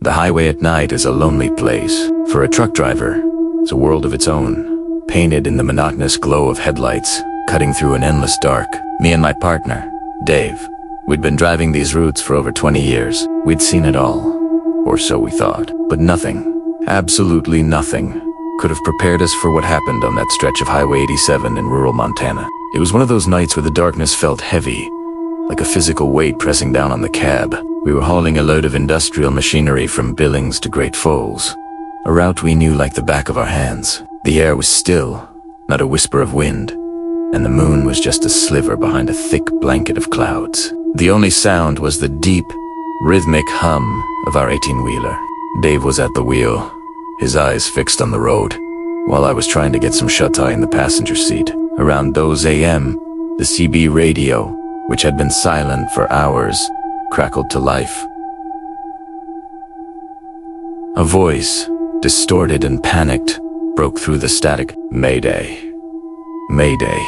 The highway at night is a lonely place. For a truck driver, it's a world of its own, painted in the monotonous glow of headlights, cutting through an endless dark. Me and my partner, Dave, we'd been driving these routes for over 20 years. We'd seen it all, or so we thought. But nothing, absolutely nothing, could have prepared us for what happened on that stretch of Highway 87 in rural Montana. It was one of those nights where the darkness felt heavy, like a physical weight pressing down on the cab. We were hauling a load of industrial machinery from Billings to Great Falls, a route we knew like the back of our hands. The air was still, not a whisper of wind, and the moon was just a sliver behind a thick blanket of clouds. The only sound was the deep, rhythmic hum of our 18-wheeler. Dave was at the wheel, his eyes fixed on the road, while I was trying to get some shut-eye in the passenger seat. Around those AM, the CB radio, which had been silent for hours, crackled to life. A voice, distorted and panicked, broke through the static. Mayday. Mayday.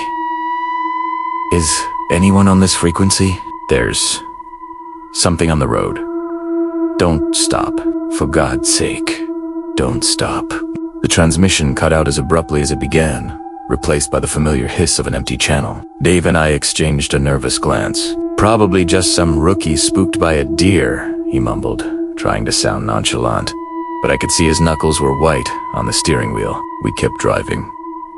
Is anyone on this frequency? There's something on the road. Don't stop. For God's sake, don't stop. The transmission cut out as abruptly as it began, replaced by the familiar hiss of an empty channel. Dave and I exchanged a nervous glance. Probably just some rookie spooked by a deer, he mumbled, trying to sound nonchalant. But I could see his knuckles were white on the steering wheel. We kept driving.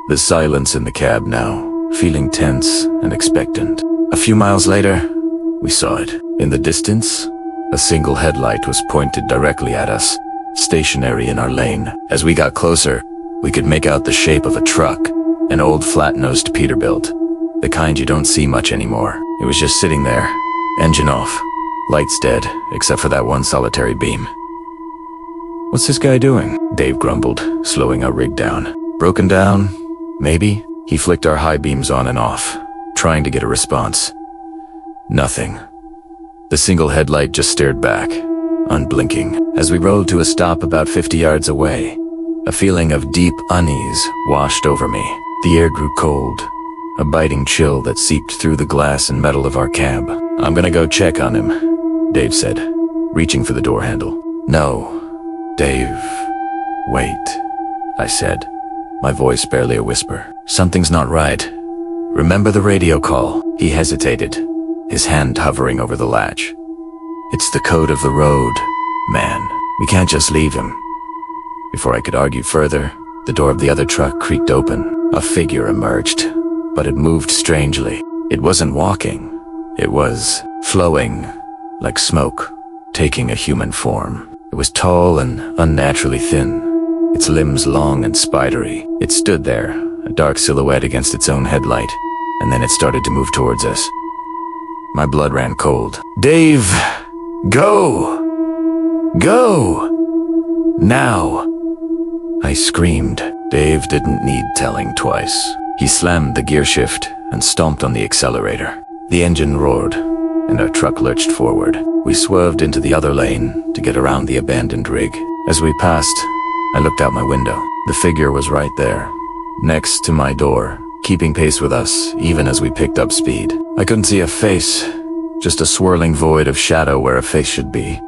The silence in the cab now, feeling tense and expectant. A few miles later, we saw it. In the distance, a single headlight was pointed directly at us, stationary in our lane. As we got closer, we could make out the shape of a truck, an old flat-nosed Peterbilt, the kind you don't see much anymore. It was just sitting there, engine off, lights dead, except for that one solitary beam. "What's this guy doing?" Dave grumbled, slowing our rig down. "Broken down? Maybe?" He flicked our high beams on and off, trying to get a response. Nothing. The single headlight just stared back, unblinking. As we rolled to a stop about 50 yards away, a feeling of deep unease washed over me. The air grew cold, a biting chill that seeped through the glass and metal of our cab. "I'm gonna go check on him," Dave said, reaching for the door handle. "No, Dave, wait," I said, my voice barely a whisper. "Something's not right. Remember the radio call?" He hesitated, his hand hovering over the latch. "It's the code of the road, man. We can't just leave him." Before I could argue further, the door of the other truck creaked open. A figure emerged, but it moved strangely. It wasn't walking. It was flowing, like smoke, taking a human form. It was tall and unnaturally thin, its limbs long and spidery. It stood there, a dark silhouette against its own headlight, and then it started to move towards us. My blood ran cold. "Dave, go! Go! Now!" I screamed. Dave didn't need telling twice. He slammed the gear shift and stomped on the accelerator. The engine roared, and our truck lurched forward. We swerved into the other lane to get around the abandoned rig. As we passed, I looked out my window. The figure was right there, next to my door, keeping pace with us even as we picked up speed. I couldn't see a face, just a swirling void of shadow where a face should be.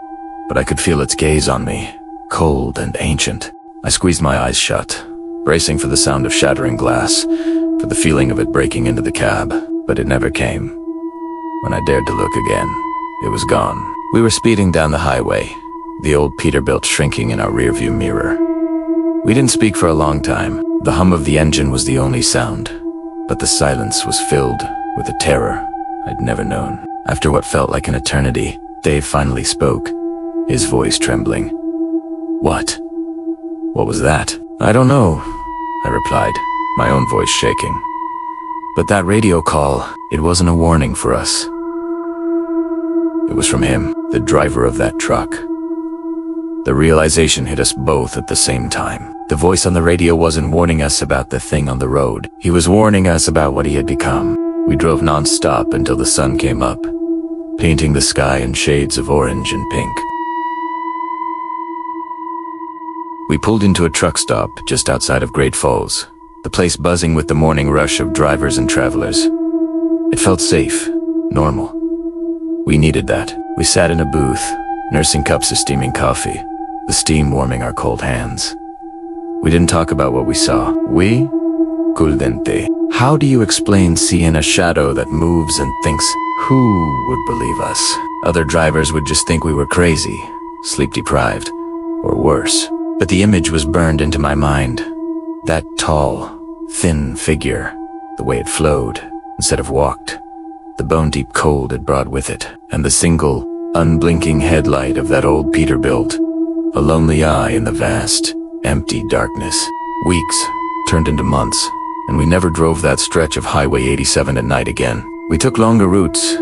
But I could feel its gaze on me, cold and ancient. I squeezed my eyes shut, bracing for the sound of shattering glass, for the feeling of it breaking into the cab, but it never came. When I dared to look again, it was gone. We were speeding down the highway, the old Peterbilt shrinking in our rearview mirror. We didn't speak for a long time. The hum of the engine was the only sound, but the silence was filled with a terror I'd never known. After what felt like an eternity, Dave finally spoke, his voice trembling. "What? What was that?" "I don't know," I replied, my own voice shaking. "But that radio call, it wasn't a warning for us. It was from him, the driver of that truck." The realization hit us both at the same time. The voice on the radio wasn't warning us about the thing on the road. He was warning us about what he had become. We drove non-stop until the sun came up, painting the sky in shades of orange and pink. We pulled into a truck stop just outside of Great Falls, the place buzzing with the morning rush of drivers and travelers. It felt safe, normal. We needed that. We sat in a booth, nursing cups of steaming coffee, the steam warming our cold hands. We didn't talk about what we saw. We? Kuldente. How do you explain seeing a shadow that moves and thinks? Who would believe us? Other drivers would just think we were crazy, sleep-deprived, or worse. But the image was burned into my mind. That tall, thin figure, the way it flowed instead of walked, the bone-deep cold it brought with it, and the single, unblinking headlight of that old Peterbilt, a lonely eye in the vast, empty darkness. Weeks turned into months, and we never drove that stretch of Highway 87 at night again. We took longer routes,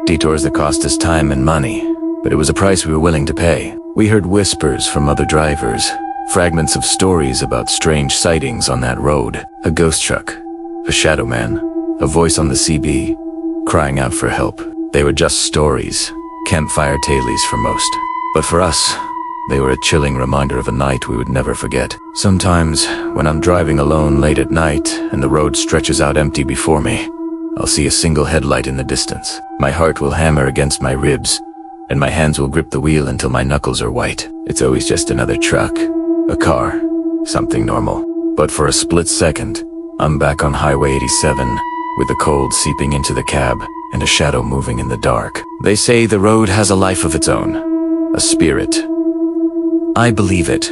detours that cost us time and money, but it was a price we were willing to pay. We heard whispers from other drivers, fragments of stories about strange sightings on that road, a ghost truck, a shadow man, a voice on the CB, crying out for help. They were just stories, campfire tales for most. But for us, they were a chilling reminder of a night we would never forget. Sometimes, when I'm driving alone late at night and the road stretches out empty before me, I'll see a single headlight in the distance. My heart will hammer against my ribs, and my hands will grip the wheel until my knuckles are white. It's always just another truck, a car, something normal. But for a split second, I'm back on Highway 87, with the cold seeping into the cab and a shadow moving in the dark. They say the road has a life of its own, a spirit. I believe it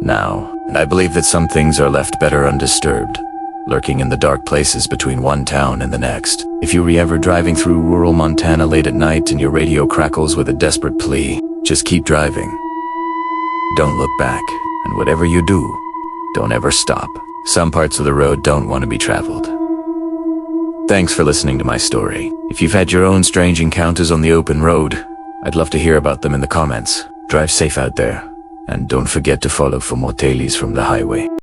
now, and I believe that some things are left better undisturbed, lurking in the dark places between one town and the next. If you're ever driving through rural Montana late at night and your radio crackles with a desperate plea, just keep driving. Don't look back, and whatever you do, don't ever stop. Some parts of the road don't want to be traveled. Thanks for listening to my story. If you've had your own strange encounters on the open road, I'd love to hear about them in the comments. Drive safe out there, and don't forget to follow for more tales from the highway.